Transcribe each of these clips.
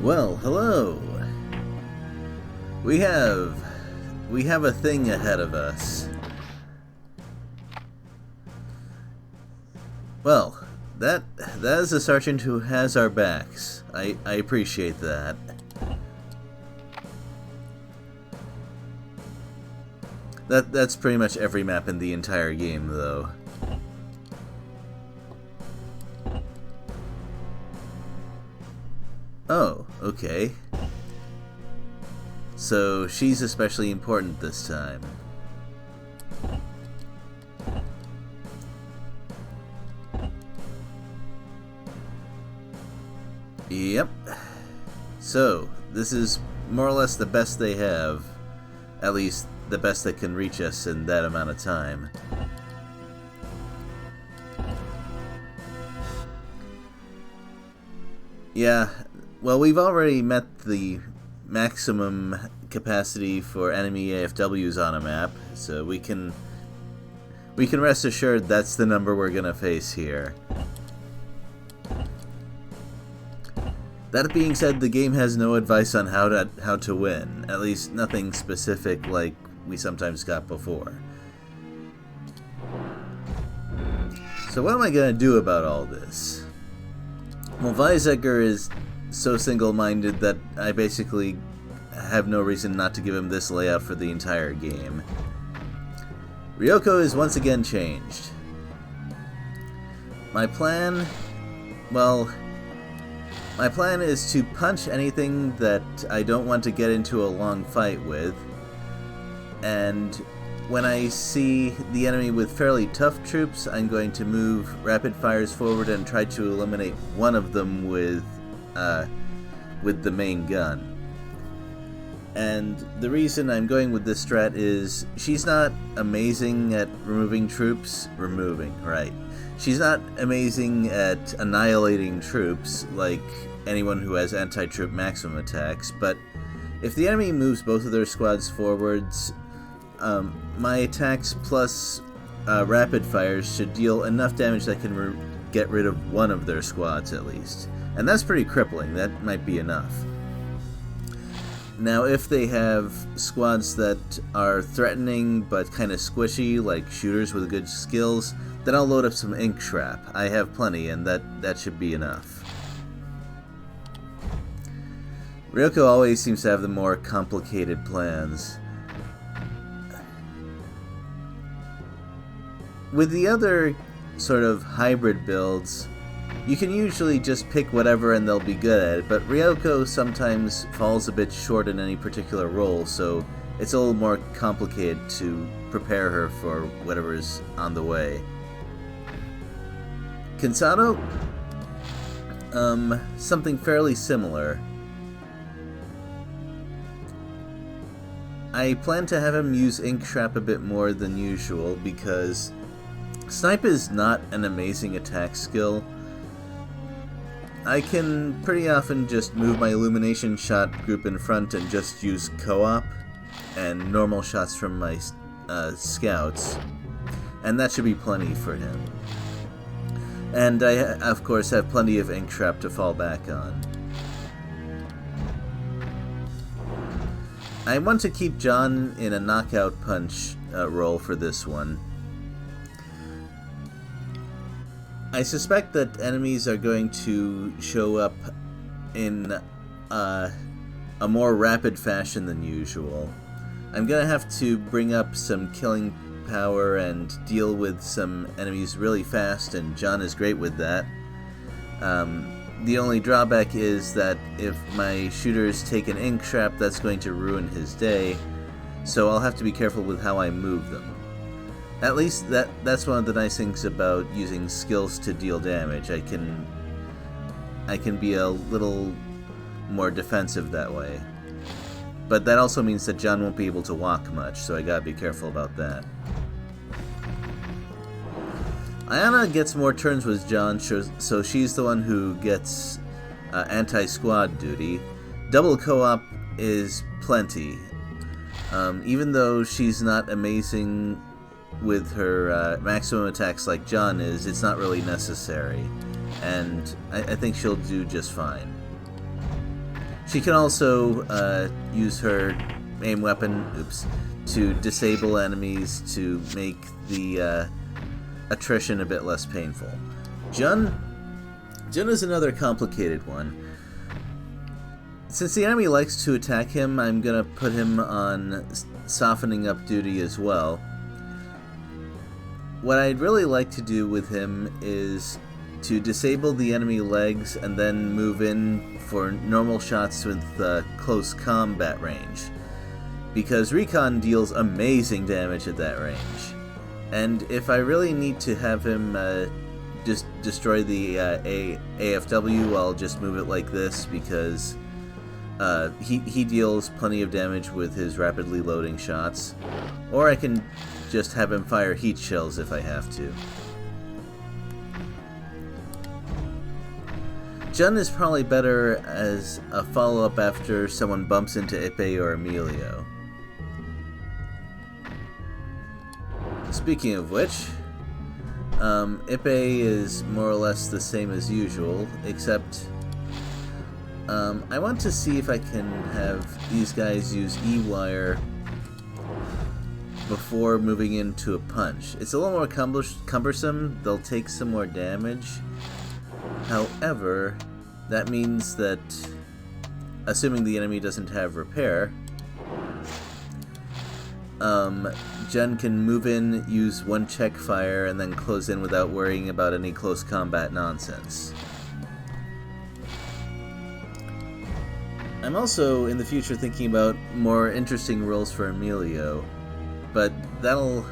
Well, hello. We have a thing ahead of us. Well, that is a sergeant who has our backs. I appreciate that. That's pretty much every map in the entire game, though. Oh, okay. So she's especially important this time. Yep. So, this is more or less the best they have. At least, the best that can reach us in that amount of time. Yeah, well, we've already met the maximum capacity for enemy AFWs on a map, so we can rest assured that's the number we're gonna face here. That being said, the game has no advice on how to win, at least nothing specific like we sometimes got before. So what am I gonna do about all this? Well, Weizsäcker is so single-minded that I basically have no reason not to give him this layout for the entire game. Ryoko is once again changed. My plan is to punch anything that I don't want to get into a long fight with, and when I see the enemy with fairly tough troops, I'm going to move rapid fires forward and try to eliminate one of them with the main gun. And the reason I'm going with this strat is she's not amazing at removing troops. She's not amazing at annihilating troops like anyone who has anti-troop maximum attacks, but if the enemy moves both of their squads forwards, my attacks plus rapid fires should deal enough damage that can get rid of one of their squads at least. And that's pretty crippling. That might be enough. Now, if they have squads that are threatening but kind of squishy, like shooters with good skills, then I'll load up some ink shrap. I have plenty, and that should be enough. Ryoko always seems to have the more complicated plans. With the other sort of hybrid builds, you can usually just pick whatever and they'll be good at it, but Ryoko sometimes falls a bit short in any particular role, so it's a little more complicated to prepare her for whatever is on the way. Kinsado? Something fairly similar. I plan to have him use ink shrap a bit more than usual because Snipe is not an amazing attack skill. I can pretty often just move my illumination shot group in front and just use co-op and normal shots from my scouts, and that should be plenty for him. And I, of course, have plenty of ink trap to fall back on. I want to keep John in a knockout punch role for this one. I suspect that enemies are going to show up in a more rapid fashion than usual. I'm going to have to bring up some killing power and deal with some enemies really fast, and John is great with that. The only drawback is that if my shooters take an ink trap, that's going to ruin his day, so I'll have to be careful with how I move them. At least that's one of the nice things about using skills to deal damage. I can be a little more defensive that way. But that also means that John won't be able to walk much, so I gotta be careful about that. Ayana gets more turns with John, so she's the one who gets anti-squad duty. Double co-op is plenty. Even though she's not amazing with her maximum attacks like John is, it's not really necessary. And I think she'll do just fine. She can also use her aim weapon, to disable enemies to make the attrition a bit less painful. Jun is another complicated one. Since the enemy likes to attack him, I'm gonna put him on softening up duty as well. What I'd really like to do with him is to disable the enemy legs and then move in for normal shots with close combat range, because recon deals amazing damage at that range. And if I really need to have him just destroy the AFW, I'll just move it like this, because he deals plenty of damage with his rapidly loading shots. Or I can just have him fire heat shells if I have to. Jun is probably better as a follow-up after someone bumps into Ippei or Emilio. Speaking of which, Ippei is more or less the same as usual, except I want to see if I can have these guys use E-wire before moving into a punch. It's a little more cumbersome, they'll take some more damage. However, that means that, assuming the enemy doesn't have repair, Jun can move in, use one check fire, and then close in without worrying about any close combat nonsense. I'm also, in the future, thinking about more interesting roles for Emilio, but that'll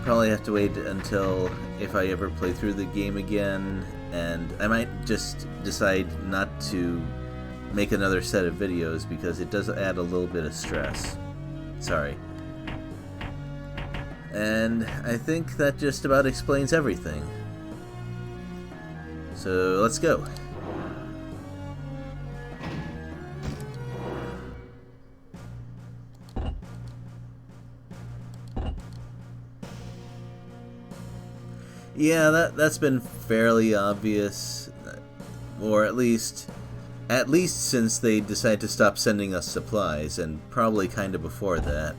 probably have to wait until if I ever play through the game again, and I might just decide not to make another set of videos because it does add a little bit of stress. Sorry. And I think that just about explains everything. So let's go. Yeah, that's been fairly obvious, or at least since they decided to stop sending us supplies, and probably kind of before that.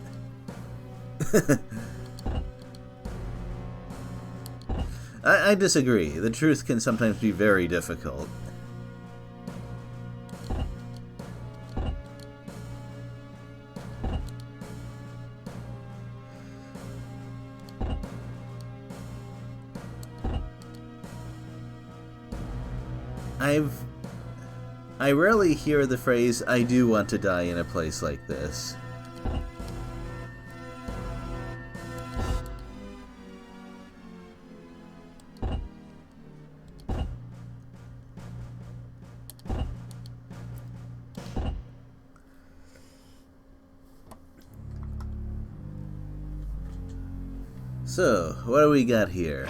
I disagree. The truth can sometimes be very difficult. I rarely hear the phrase, "I do want to die in a place like this." So, what do we got here?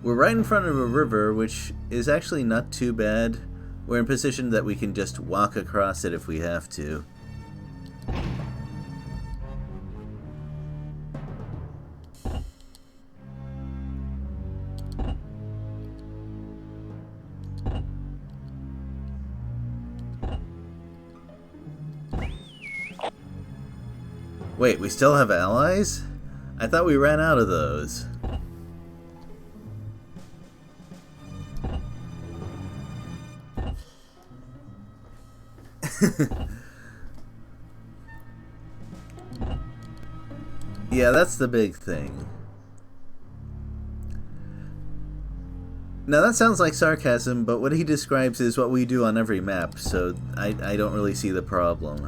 We're right in front of a river, which is actually not too bad. We're in position that we can just walk across it if we have to. Wait, we still have allies? I thought we ran out of those. Yeah, that's the big thing. Now that sounds like sarcasm, but what he describes is what we do on every map, so I don't really see the problem.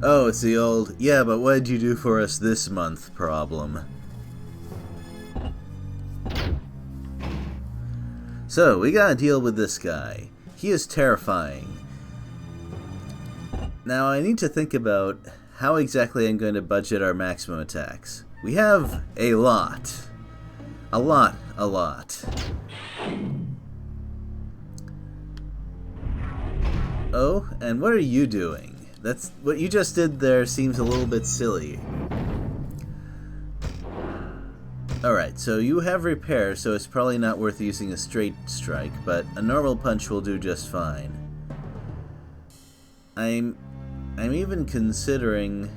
Oh, it's the old, "yeah, but what did you do for us this month" problem. So, we gotta deal with this guy. He is terrifying. Now, I need to think about how exactly I'm going to budget our maximum attacks. We have a lot. A lot. Oh, and what are you doing? That's what you just did there seems a little bit silly. Alright, so you have repair, so it's probably not worth using a straight strike, but a normal punch will do just fine. I'm even considering...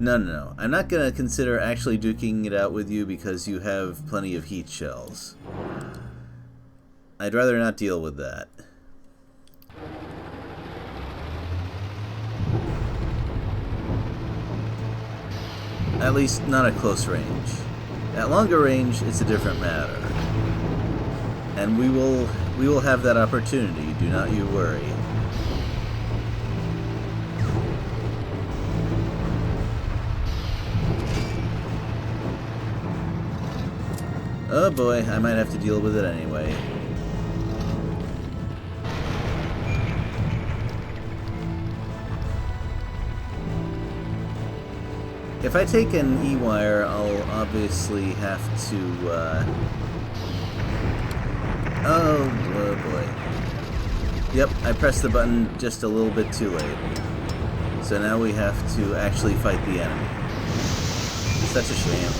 No. I'm not gonna consider actually duking it out with you because you have plenty of heat shells. I'd rather not deal with that. At least not at close range. At longer range, it's a different matter. And we will have that opportunity, do not you worry. Oh boy, I might have to deal with it anyway. If I take an E-wire, I'll obviously have to, oh boy. Yep, I pressed the button just a little bit too late. So now we have to actually fight the enemy. Such a shame.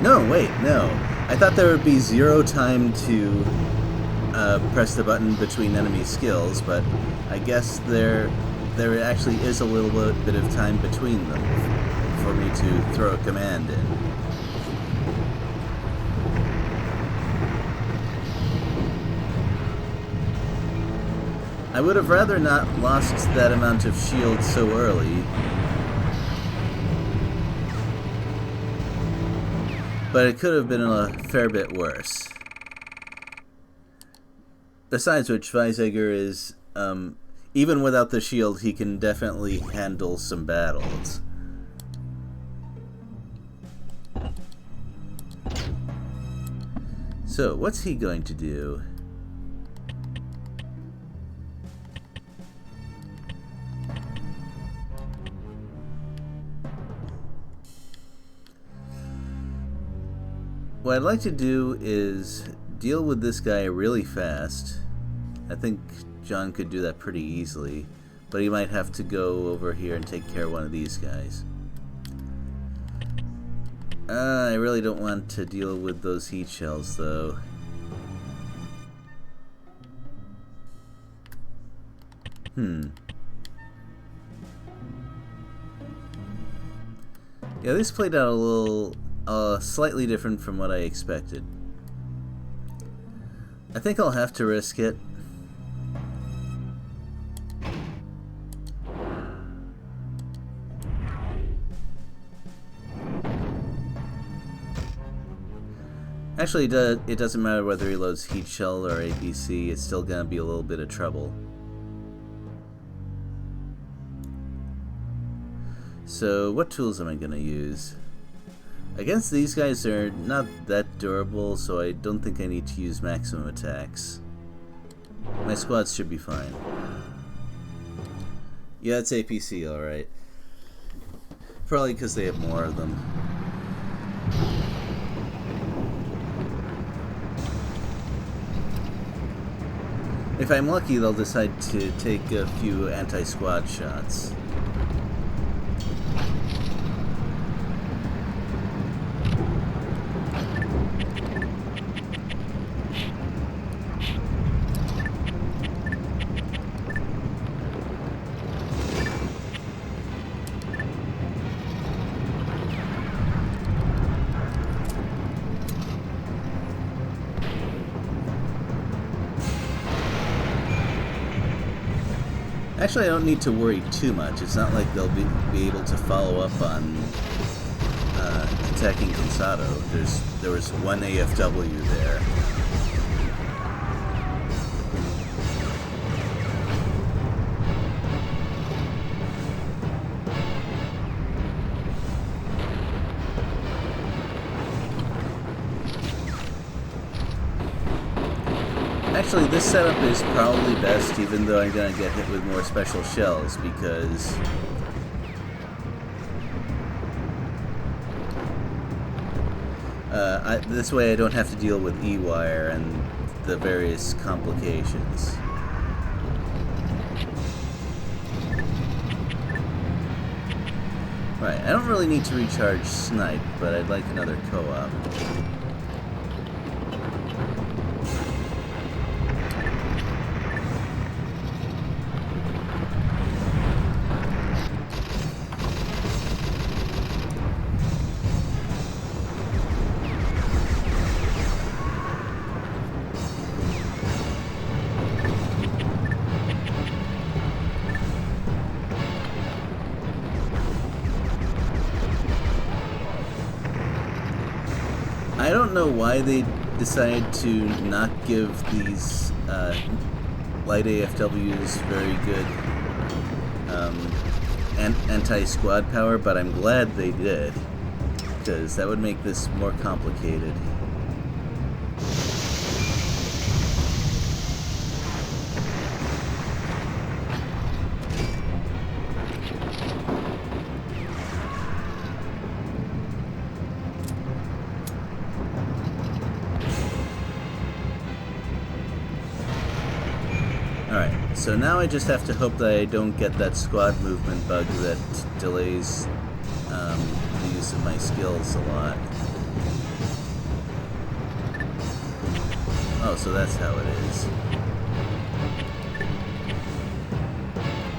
No, wait, no. I thought there would be 0 time to press the button between enemy skills, but I guess there actually is a little bit of time between them for me to throw a command in. I would have rather not lost that amount of shield so early, but it could have been a fair bit worse. Besides which, Weizsäcker is, even without the shield, he can definitely handle some battles. So, what's he going to do? What I'd like to do is deal with this guy really fast. I think John could do that pretty easily, but he might have to go over here and take care of one of these guys. I really don't want to deal with those heat shells, though. Yeah, this played out a little, slightly different from what I expected. I think I'll have to risk it. Actually, it doesn't matter whether he loads heat shell or APC, it's still gonna be a little bit of trouble. So, what tools am I gonna use? Against these guys, they're not that durable, so I don't think I need to use maximum attacks. My squads should be fine. Yeah, it's APC, alright. Probably because they have more of them. If I'm lucky, they'll decide to take a few anti-squad shots. Actually, I don't need to worry too much. It's not like they'll be able to follow up on attacking Cansado. There was one AFW there. Actually, this setup is probably best, even though I'm going to get hit with more special shells, because This way I don't have to deal with E-wire and the various complications. Right, I don't really need to recharge Snipe, but I'd like another co-op. I don't know why they decided to not give these light AFWs very good anti-squad power, but I'm glad they did, because that would make this more complicated. Alright, so now I just have to hope that I don't get that squad movement bug that delays the use of my skills a lot. Oh, so that's how it is.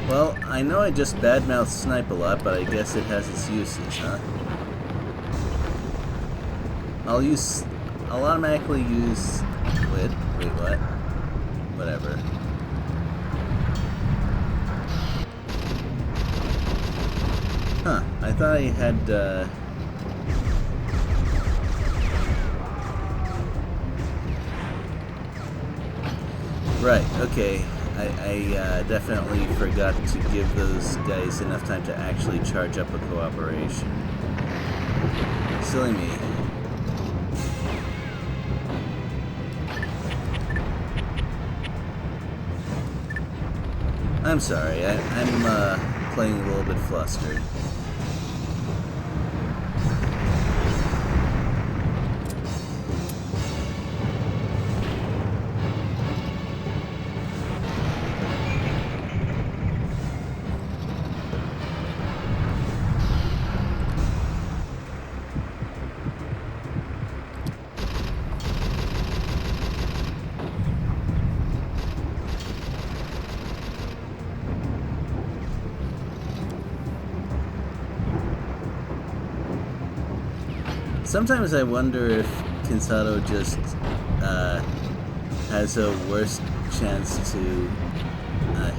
Well, I know I just badmouth Snipe a lot, but I guess it has its uses, huh? I'll automatically use... Wait, what? Whatever. Huh, I thought I had, Right, okay. I definitely forgot to give those guys enough time to actually charge up a cooperation. Silly me. I'm sorry, I'm playing a little bit flustered. Sometimes I wonder if Kinsato just has a worse chance to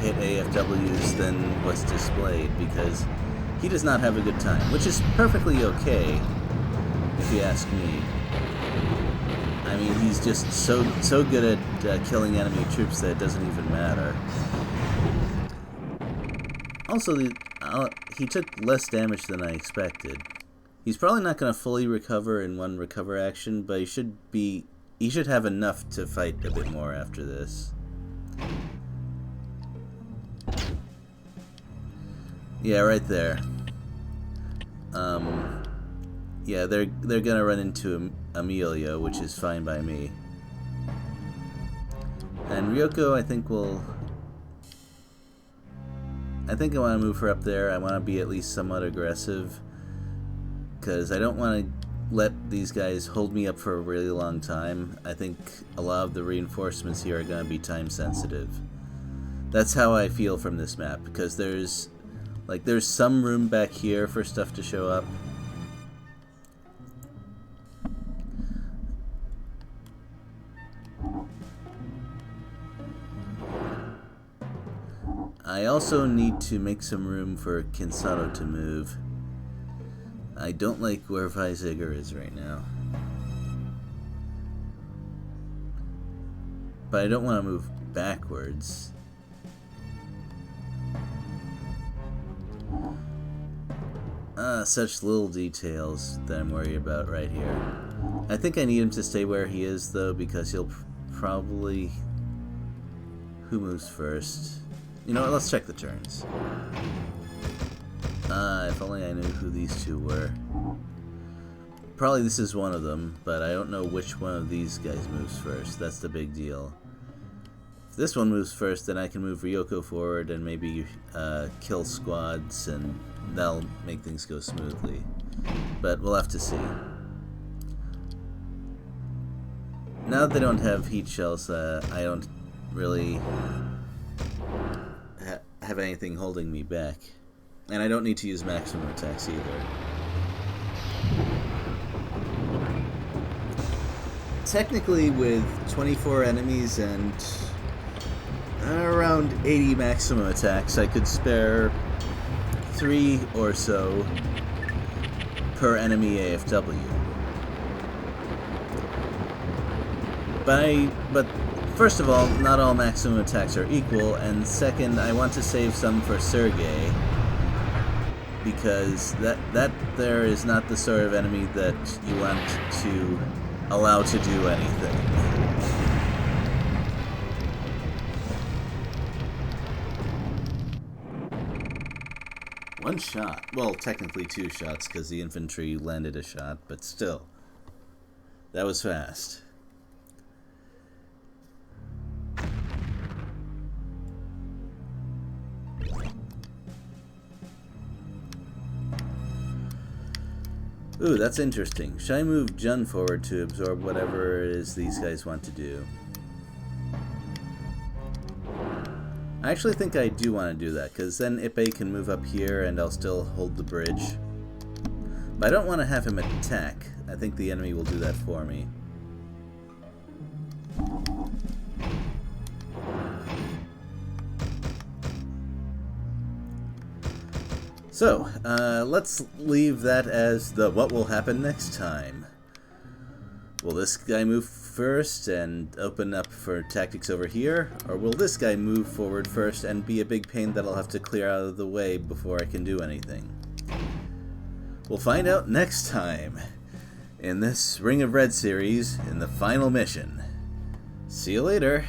hit AFWs than what's displayed, because he does not have a good time, which is perfectly okay, if you ask me. I mean, he's just so good at killing enemy troops that it doesn't even matter. Also, he took less damage than I expected. He's probably not going to fully recover in one recover action, but he should have enough to fight a bit more after this. Yeah, right there. Yeah, they're going to run into Amelia, which is fine by me. And Ryoko, I think I want to move her up there. I want to be at least somewhat aggressive, because I don't want to let these guys hold me up for a really long time. I think a lot of the reinforcements here are going to be time sensitive. That's how I feel from this map, because there's some room back here for stuff to show up. I also need to make some room for Kinsato to move. I don't like where Weisegger is right now. But I don't want to move backwards. Such little details that I'm worried about right here. I think I need him to stay where he is, though, because he'll probably... Who moves first? You know what, let's check the turns. If only I knew who these two were. Probably this is one of them, but I don't know which one of these guys moves first. That's the big deal. If this one moves first, then I can move Ryoko forward and maybe kill squads, and that'll make things go smoothly. But we'll have to see. Now that they don't have heat shells, I don't really have anything holding me back. And I don't need to use maximum attacks either. Technically, with 24 enemies and around 80 maximum attacks, I could spare 3 or so per enemy AFW. But first of all, not all maximum attacks are equal, and second, I want to save some for Sergei, because that there is not the sort of enemy that you want to allow to do anything. One shot. Well, technically 2 shots, because the infantry landed a shot, but still. That was fast. Ooh, that's interesting. Should I move Jun forward to absorb whatever it is these guys want to do? I actually think I do want to do that, because then Ippei can move up here and I'll still hold the bridge. But I don't want to have him attack. I think the enemy will do that for me. So, let's leave that as the what will happen next time. Will this guy move first and open up for tactics over here? Or will this guy move forward first and be a big pain that I'll have to clear out of the way before I can do anything? We'll find out next time in this Ring of Red series in the final mission. See you later.